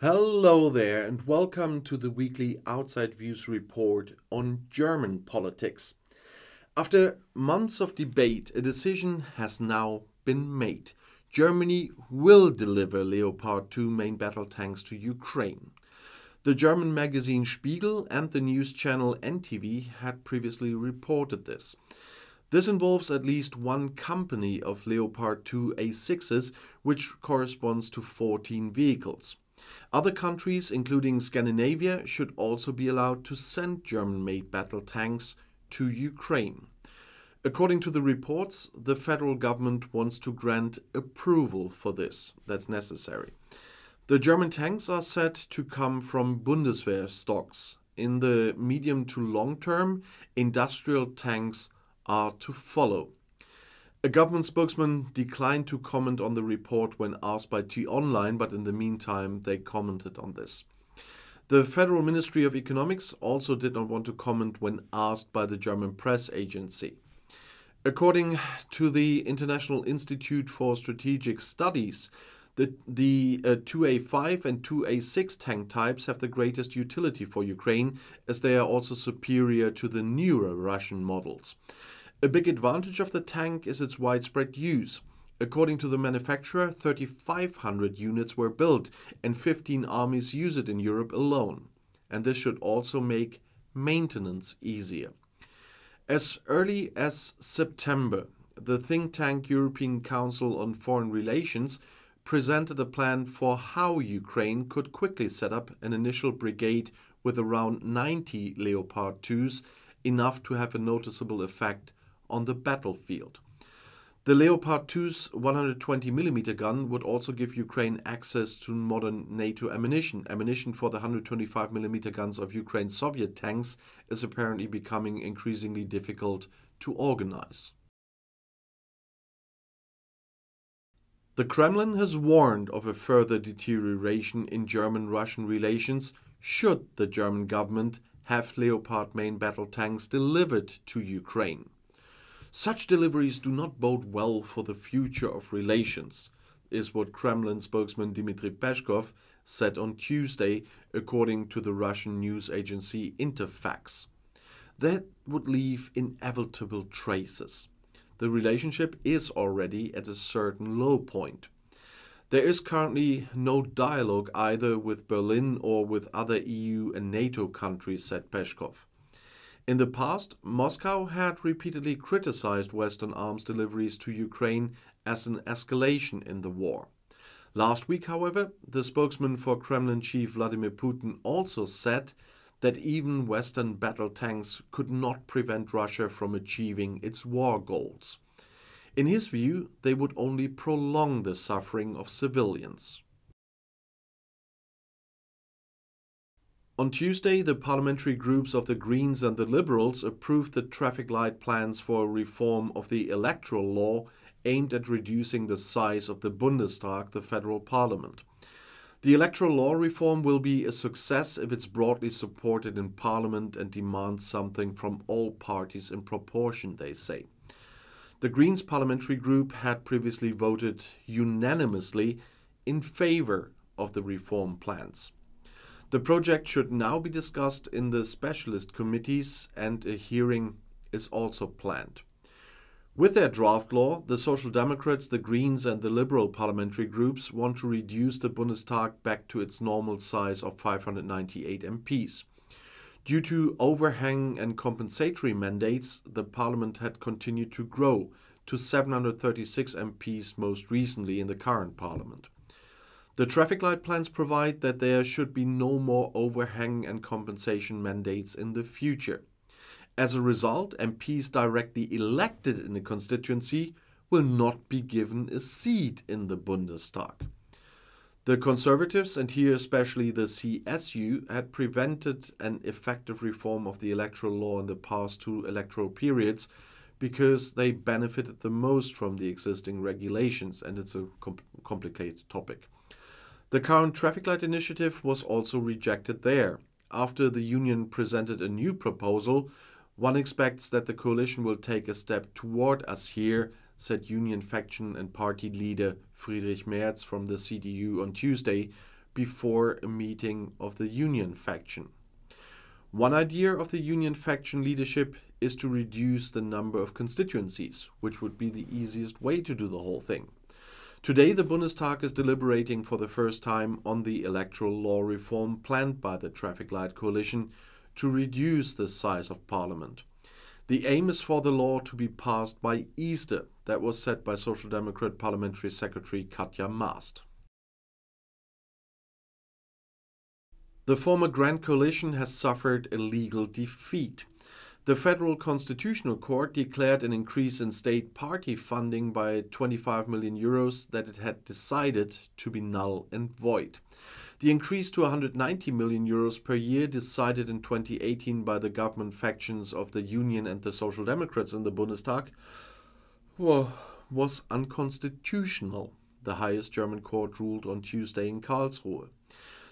Hello there, and welcome to the weekly Outside Views report on German politics. After months of debate, a decision has now been made. Germany will deliver Leopard 2 main battle tanks to Ukraine. The German magazine Spiegel and the news channel NTV had previously reported this. This involves at least one company of Leopard 2 A6s, which corresponds to 14 vehicles. Other countries, including Scandinavia, should also be allowed to send German-made battle tanks to Ukraine. According to the reports, the federal government wants to grant approval for this. That's necessary. The German tanks are set to come from Bundeswehr stocks. In the medium to long term, industrial tanks are to follow. A government spokesman declined to comment on the report when asked by T-Online, but in the meantime they commented on this. The Federal Ministry of Economics also did not want to comment when asked by the German press agency. According to the International Institute for Strategic Studies, the 2A5 and 2A6 tank types have the greatest utility for Ukraine, as they are also superior to the newer Russian models. A big advantage of the tank is its widespread use. According to the manufacturer, 3,500 units were built and 15 armies use it in Europe alone. And this should also make maintenance easier. As early as September, the think tank European Council on Foreign Relations presented a plan for how Ukraine could quickly set up an initial brigade with around 90 Leopard 2s, enough to have a noticeable effect on the battlefield. The Leopard 2's 120mm gun would also give Ukraine access to modern NATO ammunition. Ammunition for the 125mm guns of Ukraine's Soviet tanks is apparently becoming increasingly difficult to organize. The Kremlin has warned of a further deterioration in German-Russian relations should the German government have Leopard main battle tanks delivered to Ukraine. Such deliveries do not bode well for the future of relations, is what Kremlin spokesman Dmitry Peskov said on Tuesday, according to the Russian news agency Interfax. That would leave inevitable traces. The relationship is already at a certain low point. There is currently no dialogue either with Berlin or with other EU and NATO countries, said Peskov. In the past, Moscow had repeatedly criticized Western arms deliveries to Ukraine as an escalation in the war. Last week, however, the spokesman for Kremlin chief Vladimir Putin also said that even Western battle tanks could not prevent Russia from achieving its war goals. In his view, they would only prolong the suffering of civilians. On Tuesday, the parliamentary groups of the Greens and the Liberals approved the traffic light plans for a reform of the electoral law aimed at reducing the size of the Bundestag, the federal parliament. The electoral law reform will be a success if it's broadly supported in parliament and demands something from all parties in proportion, they say. The Greens parliamentary group had previously voted unanimously in favor of the reform plans. The project should now be discussed in the specialist committees, and a hearing is also planned. With their draft law, the Social Democrats, the Greens and the Liberal parliamentary groups want to reduce the Bundestag back to its normal size of 598 MPs. Due to overhang and compensatory mandates, the parliament had continued to grow to 736 MPs most recently in the current parliament. The traffic light plans provide that there should be no more overhang and compensation mandates in the future. As a result, MPs directly elected in a constituency will not be given a seat in the Bundestag. The Conservatives, and here especially the CSU, had prevented an effective reform of the electoral law in the past two electoral periods because they benefited the most from the existing regulations, and it's a complicated topic. The current traffic light initiative was also rejected there. After the union presented a new proposal, one expects that the coalition will take a step toward us here, said union faction and party leader Friedrich Merz from the CDU on Tuesday, before a meeting of the union faction. One idea of the union faction leadership is to reduce the number of constituencies, which would be the easiest way to do the whole thing. Today, the Bundestag is deliberating for the first time on the electoral law reform planned by the Traffic Light Coalition to reduce the size of parliament. The aim is for the law to be passed by Easter. That was said by Social Democrat Parliamentary Secretary Katja Maast. The former Grand Coalition has suffered a legal defeat. The Federal Constitutional Court declared an increase in state party funding by 25 million euros that it had decided to be null and void. The increase to 190 million euros per year decided in 2018 by the government factions of the Union and the Social Democrats in the Bundestag was unconstitutional, the highest German court ruled on Tuesday in Karlsruhe.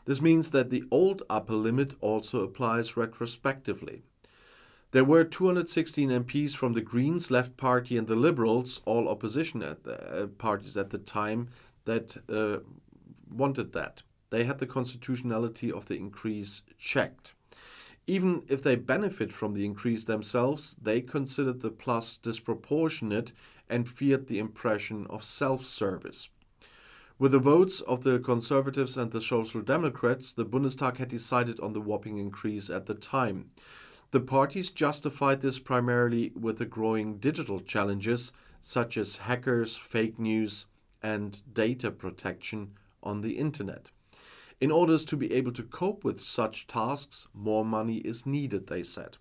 This means that the old upper limit also applies retrospectively. There were 216 MPs from the Greens, Left Party and the Liberals, all opposition parties at the time, that wanted that. They had the constitutionality of the increase checked. Even if they benefit from the increase themselves, they considered the plus disproportionate and feared the impression of self-service. With the votes of the Conservatives and the Social Democrats, the Bundestag had decided on the whopping increase at the time. The parties justified this primarily with the growing digital challenges such as hackers, fake news, and data protection on the internet. In order to be able to cope with such tasks, more money is needed, they said.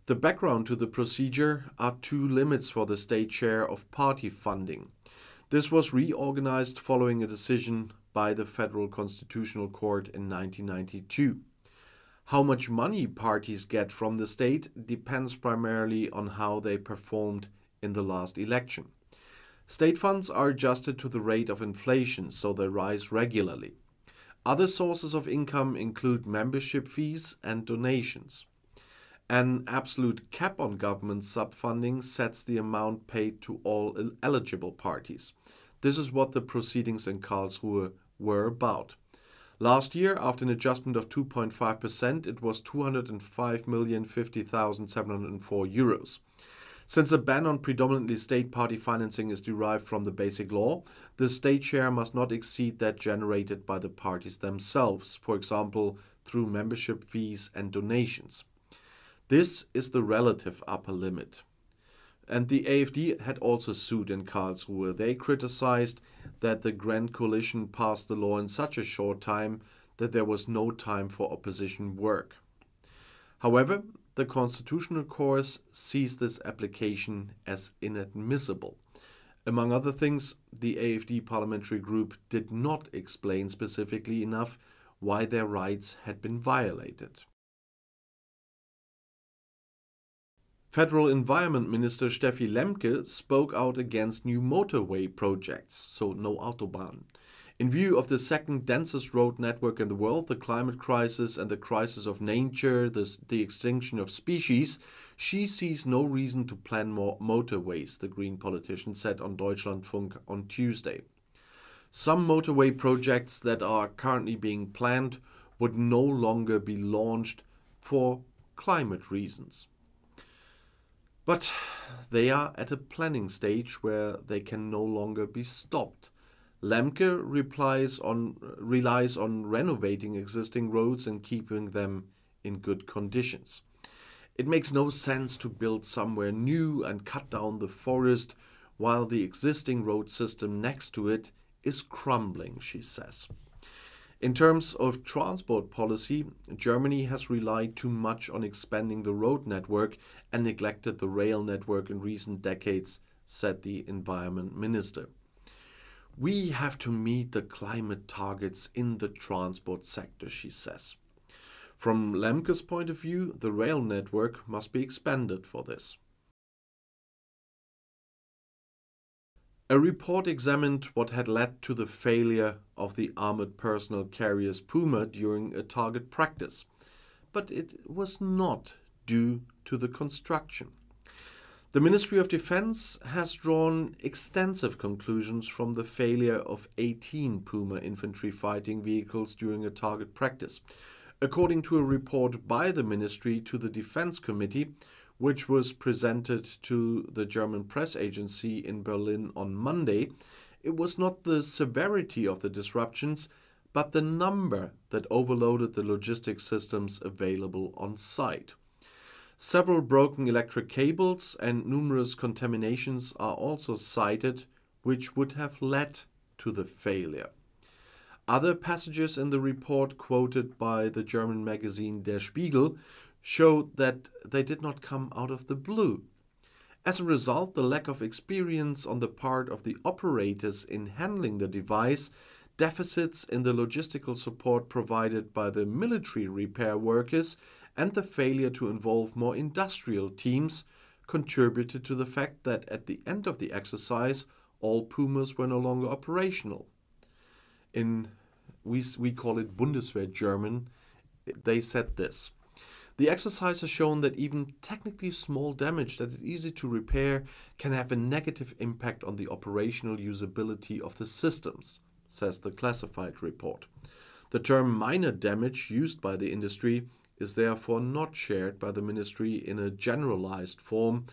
The background to the procedure are two limits for the state share of party funding. This was reorganized following a decision by the Federal Constitutional Court in 1992. How much money parties get from the state depends primarily on how they performed in the last election. State funds are adjusted to the rate of inflation, so they rise regularly. Other sources of income include membership fees and donations. An absolute cap on government subfunding sets the amount paid to all eligible parties. This is what the proceedings in Karlsruhe were about. Last year, after an adjustment of 2.5%, it was 205,050,704 euros. Since a ban on predominantly state party financing is derived from the Basic Law, the state share must not exceed that generated by the parties themselves, for example, through membership fees and donations. This is the relative upper limit. And the AfD had also sued in Karlsruhe. They criticized that the Grand Coalition passed the law in such a short time that there was no time for opposition work. However, the Constitutional Court sees this application as inadmissible. Among other things, the AfD parliamentary group did not explain specifically enough why their rights had been violated. Federal Environment Minister Steffi Lemke spoke out against new motorway projects, so no Autobahn. In view of the second densest road network in the world, the climate crisis and the crisis of nature, the extinction of species, she sees no reason to plan more motorways, the Green politician said on Deutschlandfunk on Tuesday. Some motorway projects that are currently being planned would no longer be launched for climate reasons. But they are at a planning stage where they can no longer be stopped. Lemke relies on renovating existing roads and keeping them in good conditions. It makes no sense to build somewhere new and cut down the forest while the existing road system next to it is crumbling, she says. In terms of transport policy, Germany has relied too much on expanding the road network and neglected the rail network in recent decades, said the environment minister. We have to meet the climate targets in the transport sector, she says. From Lemke's point of view, the rail network must be expanded for this. A report examined what had led to the failure of the armored personnel carriers Puma during a target practice, but it was not due to the construction. The Ministry of Defense has drawn extensive conclusions from the failure of 18 Puma infantry fighting vehicles during a target practice. According to a report by the ministry to the Defense Committee, which was presented to the German press agency in Berlin on Monday, it was not the severity of the disruptions, but the number that overloaded the logistics systems available on site. Several broken electric cables and numerous contaminations are also cited, which would have led to the failure. Other passages in the report quoted by the German magazine Der Spiegel show that they did not come out of the blue. As a result, the lack of experience on the part of the operators in handling the device, deficits in the logistical support provided by the military repair workers, and the failure to involve more industrial teams contributed to the fact that at the end of the exercise, all Pumas were no longer operational. We call it Bundeswehr German. They said this: the exercise has shown that even technically small damage that is easy to repair can have a negative impact on the operational usability of the systems, says the classified report. The term minor damage used by the industry is therefore not shared by the ministry in a generalized form,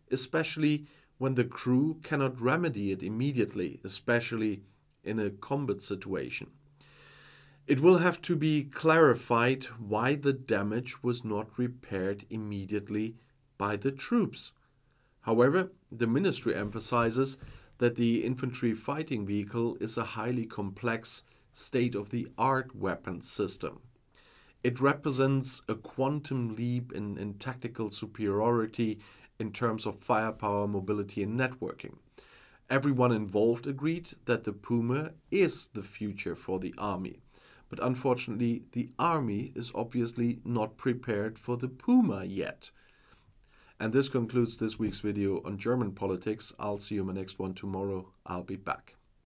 especially when the crew cannot remedy it immediately, especially in a combat situation. It will have to be clarified why the damage was not repaired immediately by the troops. However, the ministry emphasizes that the infantry fighting vehicle is a highly complex, state-of-the-art weapons system. It represents a quantum leap in tactical superiority in terms of firepower, mobility, and networking. Everyone involved agreed that the Puma is the future for the army. But unfortunately, the army is obviously not prepared for the Puma yet. And this concludes this week's video on German politics. I'll see you in my next one tomorrow. I'll be back.